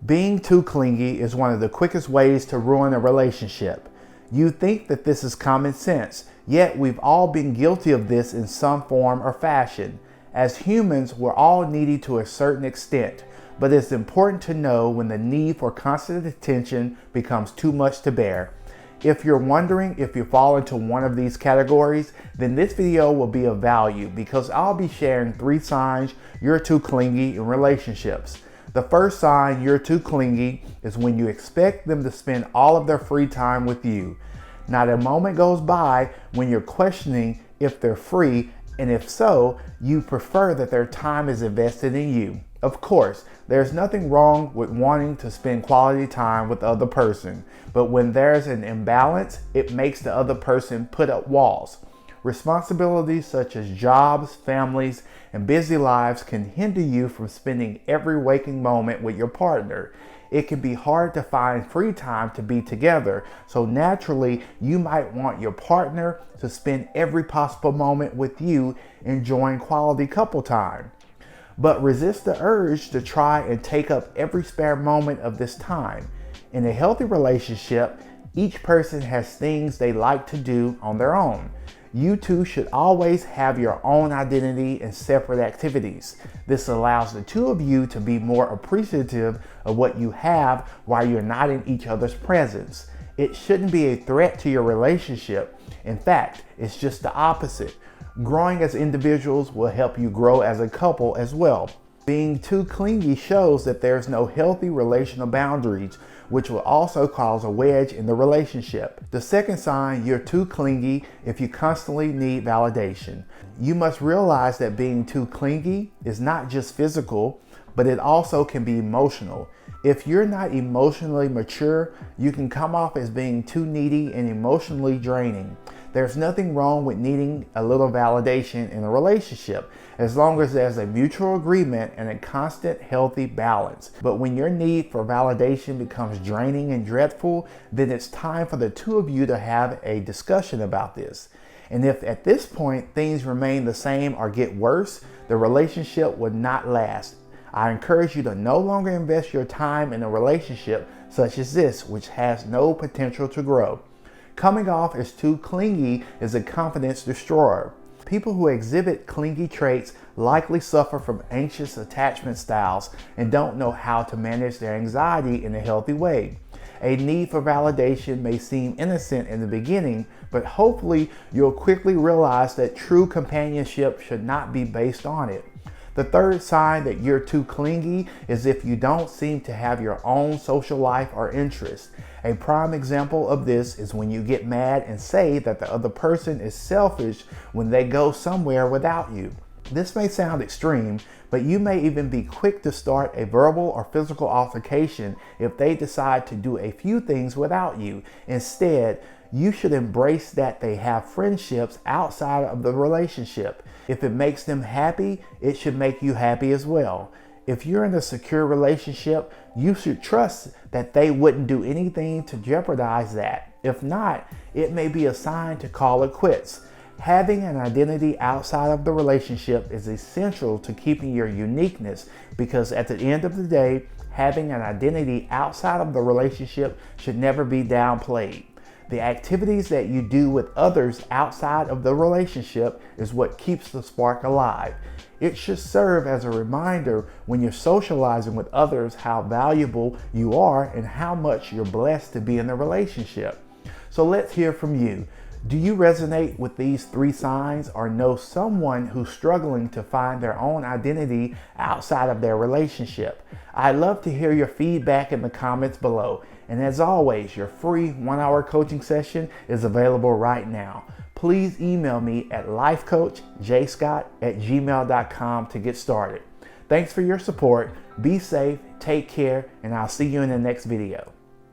Being too clingy is one of the quickest ways to ruin a relationship. You think that this is common sense, yet we've all been guilty of this in some form or fashion. As humans, we're all needy to a certain extent, but it's important to know when the need for constant attention becomes too much to bear. If you're wondering if you fall into one of these categories, then this video will be of value because I'll be sharing 3 signs you're too clingy in relationships. The first sign you're too clingy is when you expect them to spend all of their free time with you. Not a moment goes by when you're questioning if they're free, and if so, you prefer that their time is invested in you. Of course, there's nothing wrong with wanting to spend quality time with the other person, but when there's an imbalance, it makes the other person put up walls. Responsibilities such as jobs, families, and busy lives can hinder you from spending every waking moment with your partner. It can be hard to find free time to be together, so naturally you might want your partner to spend every possible moment with you enjoying quality couple time. But resist the urge to try and take up every spare moment of this time. In a healthy relationship, each person has things they like to do on their own. You two should always have your own identity and separate activities. This allows the two of you to be more appreciative of what you have while you're not in each other's presence. It shouldn't be a threat to your relationship. In fact, it's just the opposite. Growing as individuals will help you grow as a couple as well. Being too clingy shows that there's no healthy relational boundaries, which will also cause a wedge in the relationship. The second sign you're too clingy if you constantly need validation. You must realize that being too clingy is not just physical, but it also can be emotional. If you're not emotionally mature, you can come off as being too needy and emotionally draining. There's nothing wrong with needing a little validation in a relationship, as long as there's a mutual agreement and a constant healthy balance. But when your need for validation becomes draining and dreadful, then it's time for the two of you to have a discussion about this. And if at this point things remain the same or get worse, the relationship would not last. I encourage you to no longer invest your time in a relationship such as this, which has no potential to grow. Coming off as too clingy is a confidence destroyer. People who exhibit clingy traits likely suffer from anxious attachment styles and don't know how to manage their anxiety in a healthy way. A need for validation may seem innocent in the beginning, but hopefully you'll quickly realize that true companionship should not be based on it. The third sign that you're too clingy is if you don't seem to have your own social life or interests. A prime example of this is when you get mad and say that the other person is selfish when they go somewhere without you. This may sound extreme, but you may even be quick to start a verbal or physical altercation if they decide to do a few things without you. Instead, you should embrace that they have friendships outside of the relationship. If it makes them happy, it should make you happy as well. If you're in a secure relationship, you should trust that they wouldn't do anything to jeopardize that. If not, it may be a sign to call it quits. Having an identity outside of the relationship is essential to keeping your uniqueness, because at the end of the day, having an identity outside of the relationship should never be downplayed. The activities that you do with others outside of the relationship is what keeps the spark alive. It should serve as a reminder when you're socializing with others how valuable you are and how much you're blessed to be in a relationship. So let's hear from you. Do you resonate with these 3 signs or know someone who's struggling to find their own identity outside of their relationship? I'd love to hear your feedback in the comments below. And as always, your free 1-hour coaching session is available right now. Please email me at lifecoachjscott@gmail.com to get started. Thanks for your support. Be safe, take care, and I'll see you in the next video.